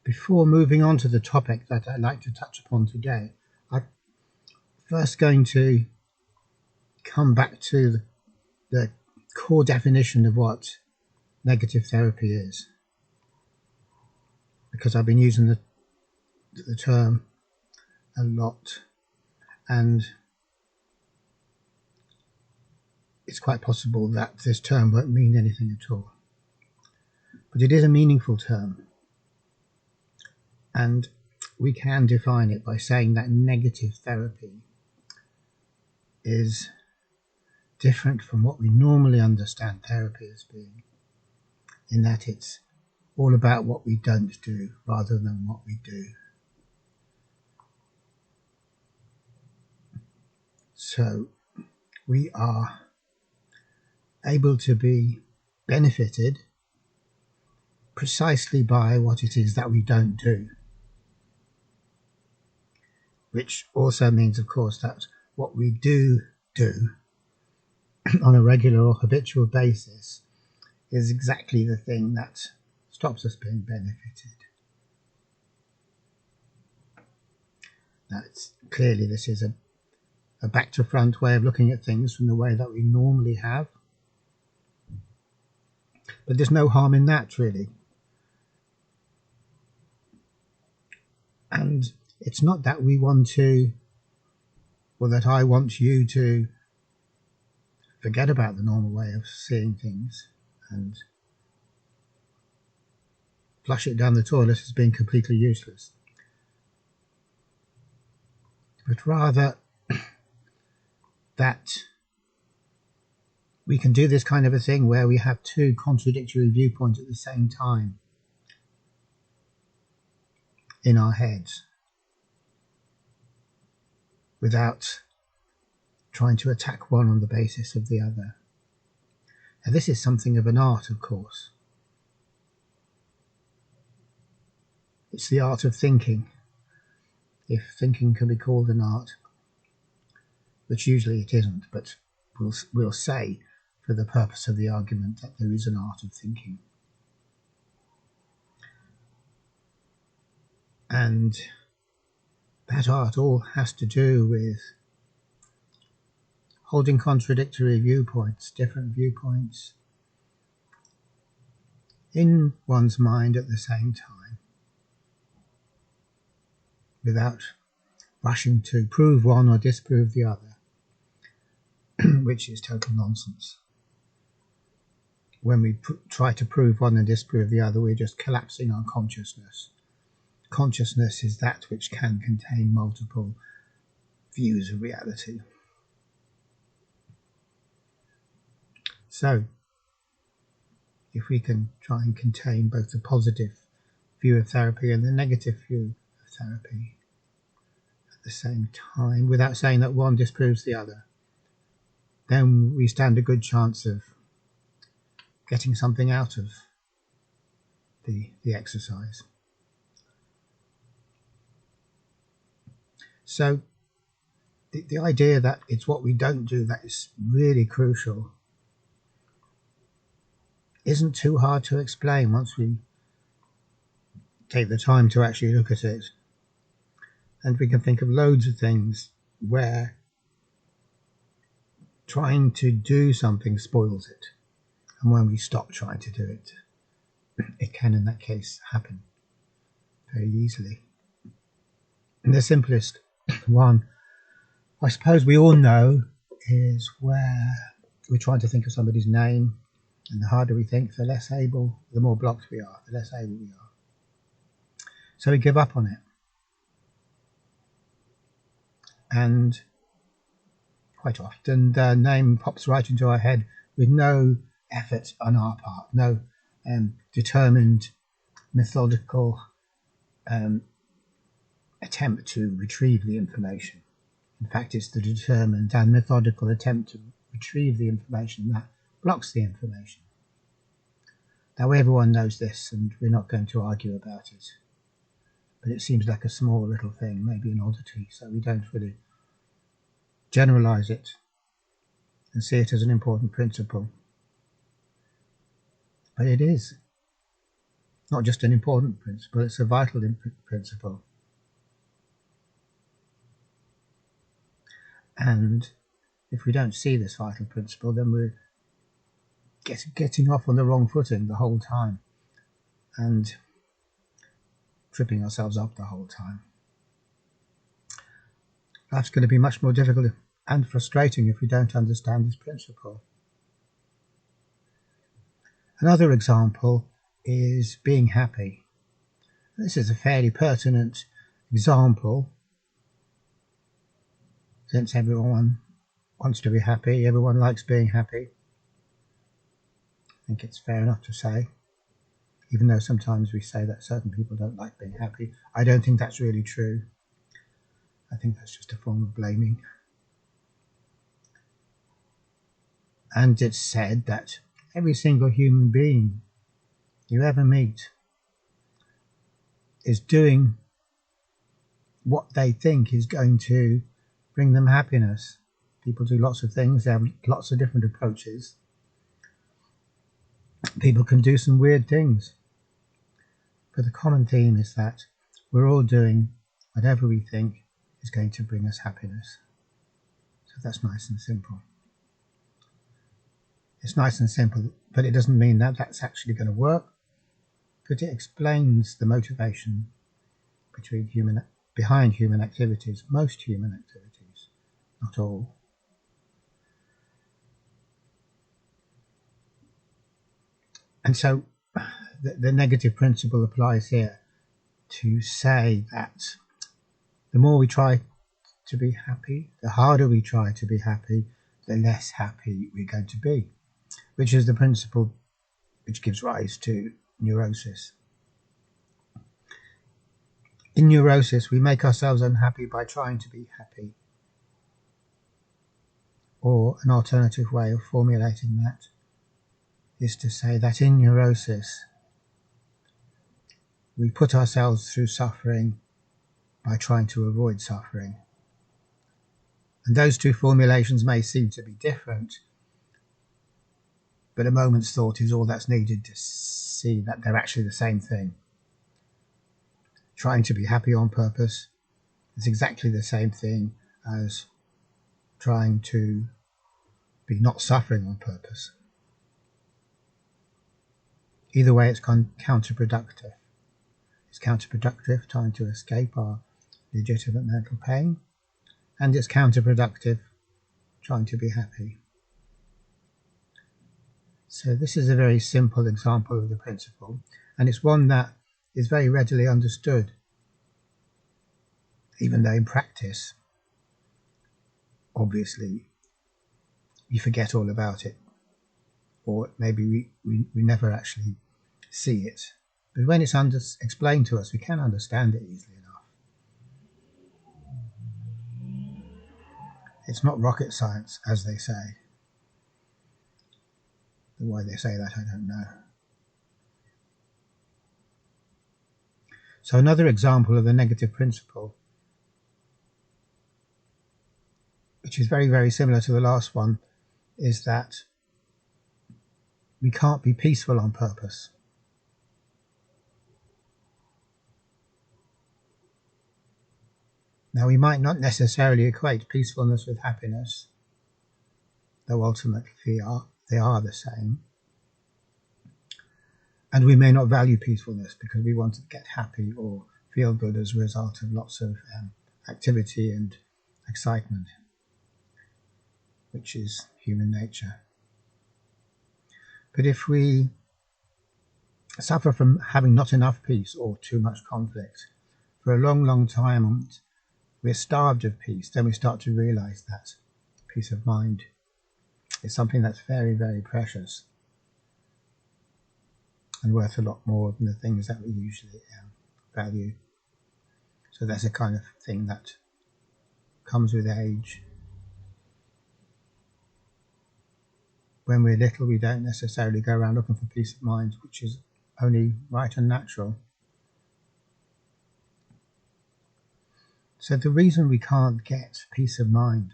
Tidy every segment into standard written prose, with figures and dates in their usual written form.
Before moving on to the topic that I'd like to touch upon today, I'm first going to come back to the core definition of what negative therapy is, because I've been using the term a lot, and it's quite possible that this term won't mean anything at all. But it is a meaningful term, and we can define it by saying that negative therapy is different from what we normally understand therapy as being, in that it's all about what we don't do rather than what we do. So we are able to be benefited precisely by what it is that we don't do, which also means, of course, that what we do on a regular or habitual basis is exactly the thing that stops us being benefited. Clearly this is a back to front way of looking at things from the way that we normally have, but there's no harm in that, really. And it's not that we want to, or that I want you to forget about the normal way of seeing things and flush it down the toilet as being completely useless, but rather that we can do this kind of a thing where we have two contradictory viewpoints at the same time in our heads, without trying to attack one on the basis of the other. Now, this is something of an art, of course. It's the art of thinking, if thinking can be called an art, which usually it isn't, but we'll say, for the purpose of the argument, that there is an art of thinking. And that art all has to do with holding contradictory viewpoints, different viewpoints, in one's mind at the same time, without rushing to prove one or disprove the other, which is total nonsense. When we try to prove one and disprove the other, we're just collapsing our consciousness. Consciousness is that which can contain multiple views of reality. So, if we can try and contain both the positive view of therapy and the negative view of therapy at the same time, without saying that one disproves the other, then we stand a good chance of getting something out of the exercise. So the idea that it's what we don't do that is really crucial isn't too hard to explain once we take the time to actually look at it. And we can think of loads of things where trying to do something spoils it. And when we stop trying to do it, it can, in that case, happen very easily. And the simplest one, I suppose we all know, is where we're trying to think of somebody's name, and the harder we think, the less able, the more blocked we are, the less able we are. So we give up on it. And quite often the name pops right into our head with no effort on our part, no determined, methodical attempt to retrieve the information. In fact, it's the determined and methodical attempt to retrieve the information that blocks the information. Now, everyone knows this, and we're not going to argue about it. But it seems like a small little thing, maybe an oddity, so we don't really generalize it and see it as an important principle. But it is. not just an important principle, it's a vital principle. And if we don't see this vital principle, then we're getting off on the wrong footing the whole time and tripping ourselves up the whole time. Life's going to be much more difficult and frustrating if we don't understand this principle. Another example is being happy. This is a fairly pertinent example, since everyone wants to be happy, everyone likes being happy. I think it's fair enough to say, even though sometimes we say that certain people don't like being happy. I don't think that's really true. I think that's just a form of blaming. And it's said that every single human being you ever meet is doing what they think is going to bring them happiness. People do lots of things, they have lots of different approaches. People can do some weird things. But the common theme is that we're all doing whatever we think is going to bring us happiness. So that's nice and simple. It's nice and simple, but it doesn't mean that that's actually going to work. But it explains the motivation behind human activities, most human activities, not all. And so the negative principle applies here to say that the more we try to be happy, the harder we try to be happy, the less happy we're going to be, which is the principle which gives rise to neurosis. In neurosis, we make ourselves unhappy by trying to be happy. Or an alternative way of formulating that is to say that in neurosis, we put ourselves through suffering by trying to avoid suffering. And those two formulations may seem to be different, but a moment's thought is all that's needed to see that they're actually the same thing. Trying to be happy on purpose is exactly the same thing as trying to be not suffering on purpose. Either way, it's counterproductive. It's counterproductive trying to escape our legitimate mental pain, and it's counterproductive trying to be happy. So this is a very simple example of the principle, and it's one that is very readily understood, even though in practice, obviously, we forget all about it, or maybe we never actually see it. But when it's explained to us, we can understand it easily enough. It's not rocket science, as they say. Why they say that, I don't know. So another example of the negative principle, which is very, very similar to the last one, is that we can't be peaceful on purpose. Now, we might not necessarily equate peacefulness with happiness, though ultimately they are the same. And we may not value peacefulness because we want to get happy or feel good as a result of lots of activity and excitement, which is human nature. But if we suffer from having not enough peace or too much conflict for a long, long time, and we're starved of peace, then we start to realize that peace of mind is something that's very, very precious and worth a lot more than the things that we usually value. So that's a kind of thing that comes with age. When we're little, we don't necessarily go around looking for peace of mind, which is only right and natural. So the reason we can't get peace of mind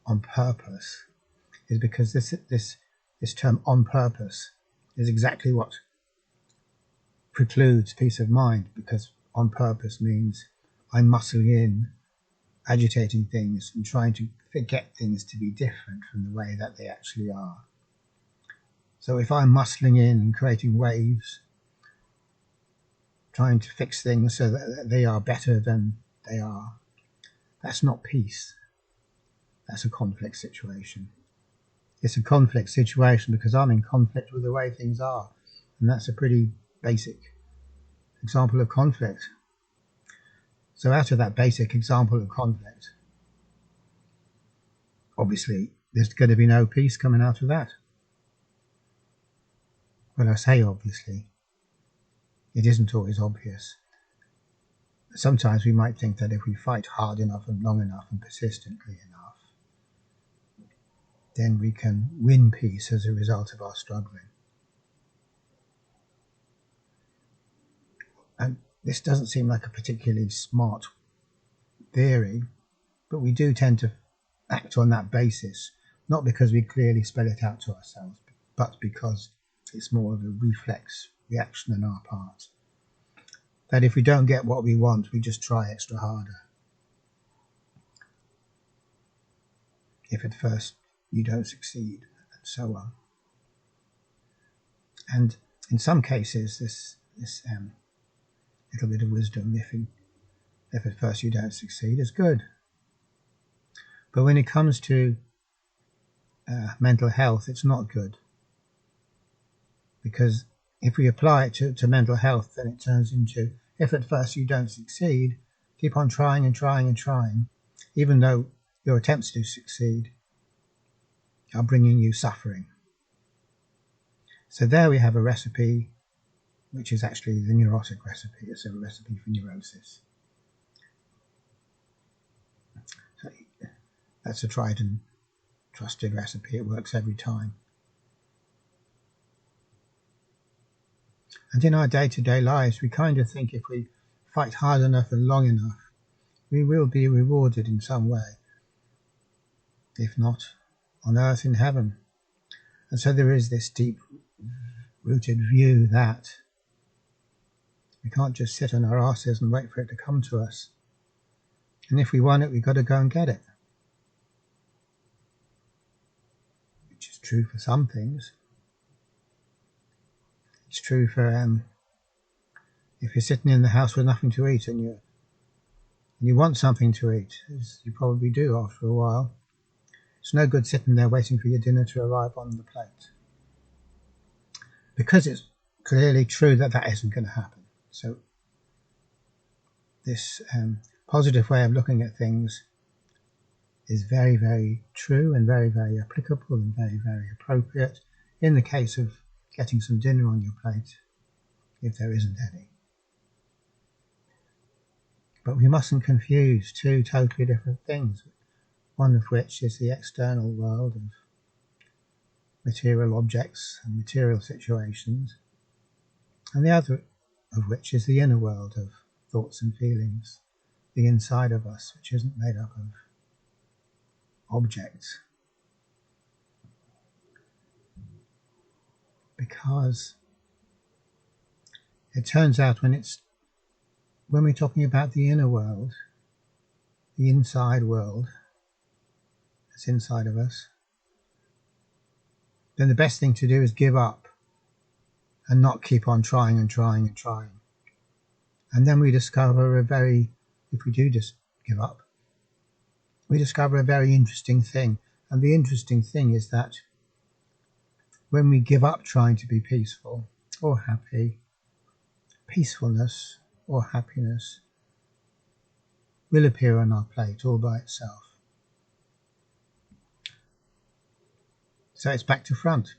on purpose is because this term on purpose is exactly what precludes peace of mind, because on purpose means I'm muscling in, agitating things and trying to get things to be different from the way that they actually are. So if I'm muscling in and creating waves, trying to fix things so that they are better than they are, that's not peace. That's a conflict situation. It's a conflict situation because I'm in conflict with the way things are. And that's a pretty basic example of conflict. So out of that basic example of conflict, obviously there's going to be no peace coming out of that. Well, I say obviously. It isn't always obvious. Sometimes we might think that if we fight hard enough and long enough and persistently enough, then we can win peace as a result of our struggling. And this doesn't seem like a particularly smart theory, but we do tend to act on that basis, not because we clearly spell it out to ourselves, but because it's more of a reflex reaction on our part. That if we don't get what we want, we just try extra harder. If at first you don't succeed, and so on. And in some cases, this little bit of wisdom, if at first you don't succeed, is good. But when it comes to mental health, it's not good. Because if we apply it to mental health, then it turns into, if at first you don't succeed, keep on trying and trying and trying, even though your attempts to succeed are bringing you suffering. So there we have a recipe, which is actually the neurotic recipe. It's a recipe for neurosis. So that's a tried and trusted recipe. It works every time. And in our day-to-day lives, we kind of think if we fight hard enough and long enough, we will be rewarded in some way. If not on earth, in heaven. And so there is this deep-rooted view that we can't just sit on our asses and wait for it to come to us. And if we want it, we've got to go and get it. Which is true for some things. It's true for if you're sitting in the house with nothing to eat and you want something to eat, as you probably do after a while. It's no good sitting there waiting for your dinner to arrive on the plate. Because it's clearly true that isn't going to happen. So this positive way of looking at things is very, very true and very, very applicable and very, very appropriate in the case of getting some dinner on your plate, if there isn't any. But we mustn't confuse two totally different things, one of which is the external world of material objects and material situations, and the other of which is the inner world of thoughts and feelings, the inside of us, which isn't made up of objects. Because it turns out when we're talking about the inner world, the inside world that's inside of us, then the best thing to do is give up and not keep on trying and trying and trying. And then we discover if we do just give up, we discover a very interesting thing. And the interesting thing is that when we give up trying to be peaceful or happy, peacefulness or happiness will appear on our plate all by itself. So it's back to front.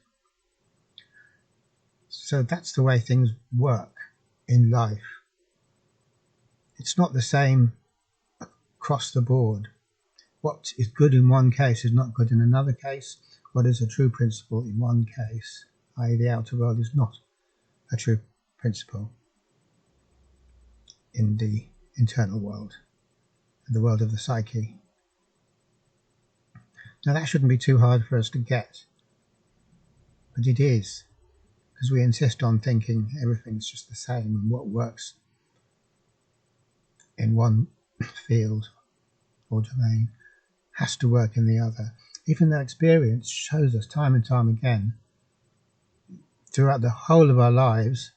So that's the way things work in life. It's not the same across the board. What is good in one case is not good in another case. What is a true principle in one case, i.e. the outer world, is not a true principle in the internal world, the world of the psyche. Now that shouldn't be too hard for us to get, but it is. because we insist on thinking everything's just the same, and what works in one field or domain has to work in the other, even though experience shows us time and time again throughout the whole of our lives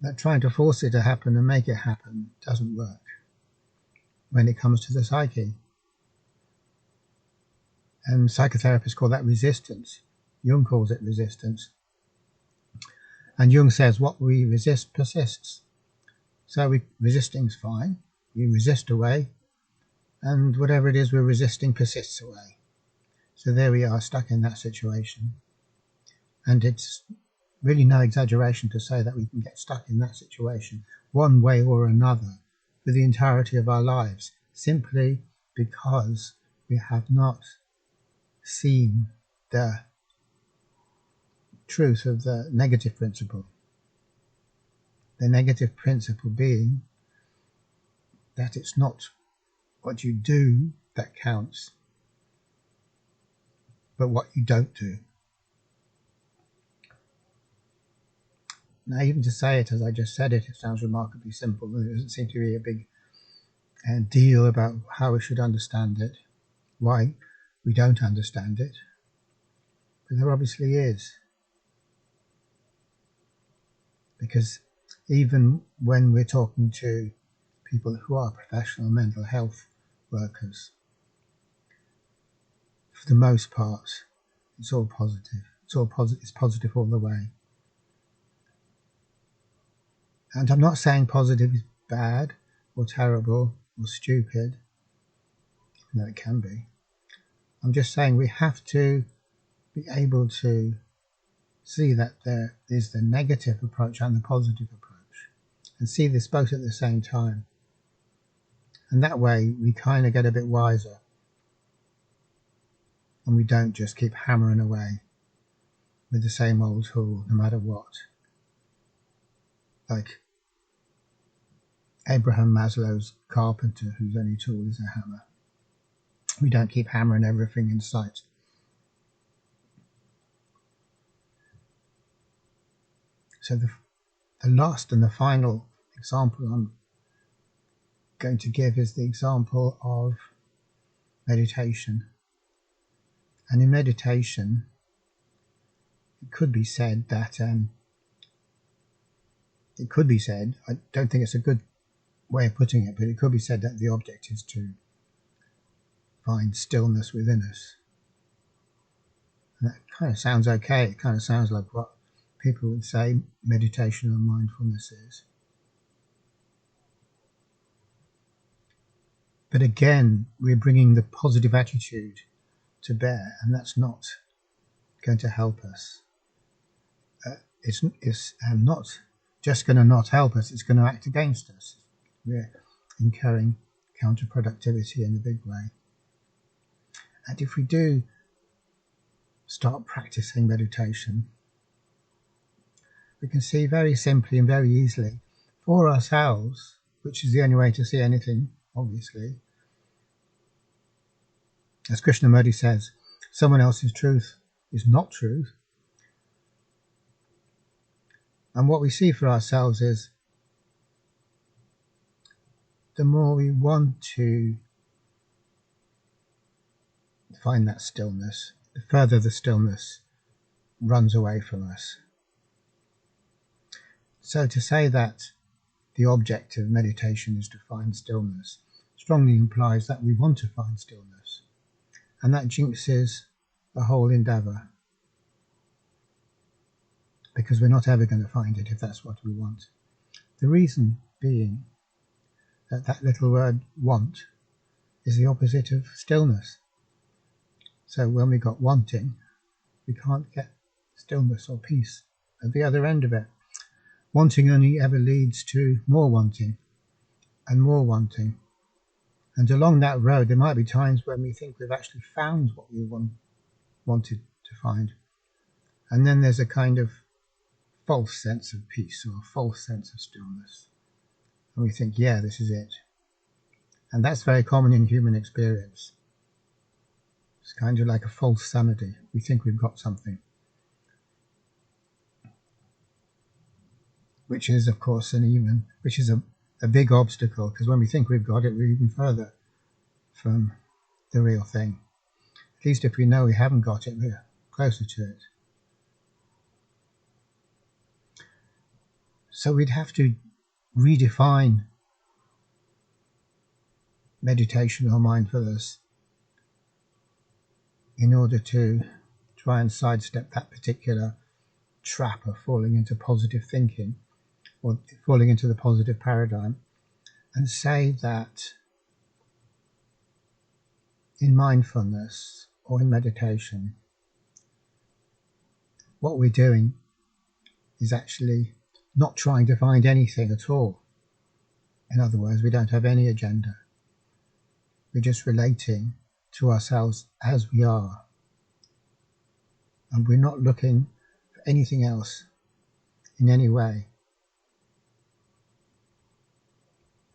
that trying to force it to happen and make it happen doesn't work when it comes to the psyche. And psychotherapists call that resistance. Jung calls it resistance. And Jung says what we resist persists. So resisting's fine. You resist away, and whatever it is we're resisting persists away. So there we are, stuck in that situation. And it's really no exaggeration to say that we can get stuck in that situation one way or another for the entirety of our lives, simply because we have not seen the truth of the negative principle. The negative principle being that it's not what you do that counts, but what you don't do. Now, even to say it as I just said it, it sounds remarkably simple. There doesn't seem to be a big deal about how we should understand it, why we don't understand it, but there obviously is. Because even when we're talking to people who are professional mental health workers, for the most part, it's all positive. It's positive all the way. And I'm not saying positive is bad or terrible or stupid, even though it can be. I'm just saying we have to be able to see that there is the negative approach and the positive approach, and see this both at the same time. And that way we kind of get a bit wiser, and we don't just keep hammering away with the same old tool no matter what. Like Abraham Maslow's carpenter, whose only tool is a hammer. We don't keep hammering everything in sight. So the last and the final example I'm going to give is the example of meditation. And in meditation, it could be said that I don't think it's a good way of putting it, but it could be said that the object is to find stillness within us. And that kind of sounds okay. It kind of sounds like what people would say meditation or mindfulness is. But again, we're bringing the positive attitude to bear, and that's not going to help us. It's not just going to not help us, it's going to act against us. We're incurring counterproductivity in a big way. And if we do start practicing meditation, we can see very simply and very easily for ourselves, which is the only way to see anything, obviously. As Krishnamurti says, someone else's truth is not truth. And what we see for ourselves is the more we want to find that stillness, the further the stillness runs away from us. So to say that the object of meditation is to find stillness strongly implies that we want to find stillness, and that jinxes the whole endeavour, because we're not ever going to find it if that's what we want. The reason being that that little word want is the opposite of stillness. So when we got wanting, we can't get stillness or peace at the other end of it. Wanting only ever leads to more wanting and more wanting. And along that road, there might be times when we think we've actually found what we wanted to find. And then there's a kind of false sense of peace or a false sense of stillness. And we think, yeah, this is it. And that's very common in human experience. It's kind of like a false sanity. We think we've got something. which is, of course, a big obstacle, because when we think we've got it, we're even further from the real thing. At least if we know we haven't got it, we're closer to it. So we'd have to redefine meditation or mindfulness in order to try and sidestep that particular trap of falling into positive thinking or falling into the positive paradigm, and say that in mindfulness or in meditation, what we're doing is actually not trying to find anything at all. In other words, we don't have any agenda. We're just relating to ourselves as we are. And we're not looking for anything else in any way.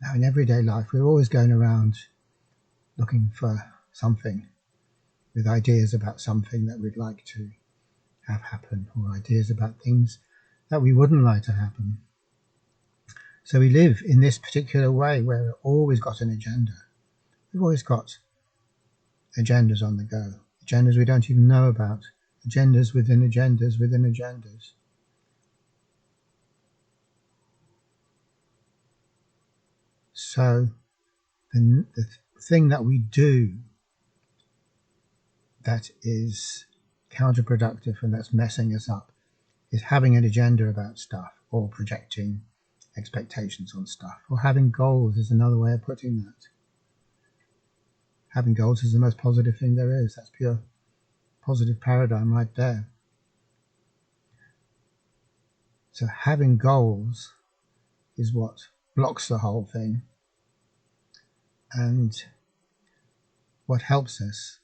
Now, in everyday life, we're always going around looking for something, with ideas about something that we'd like to have happen, or ideas about things that we wouldn't like to happen. So we live in this particular way where we've always got an agenda. We've always got agendas on the go, agendas we don't even know about, agendas within agendas within agendas. So the thing that we do that is counterproductive and that's messing us up is having an agenda about stuff, or projecting expectations on stuff, or having goals is another way of putting that. Having goals is the most positive thing there is. That's pure positive paradigm right there. So having goals is what blocks the whole thing, and what helps us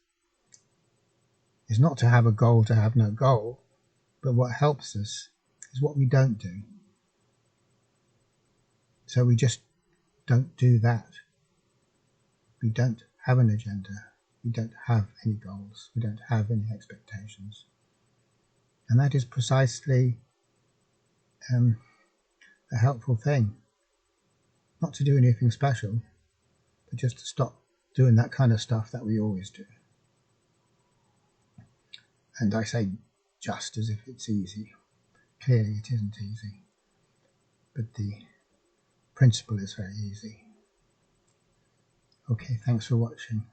is not to have a goal to have no goal, but what helps us is what we don't do. So we just don't do that. We don't have an agenda. We don't have any goals. We don't have any expectations. And that is precisely a helpful thing. Not to do anything special, but just to stop doing that kind of stuff that we always do. And I say just as if it's easy. Clearly it isn't easy, but the principle is very easy. Okay, thanks for watching.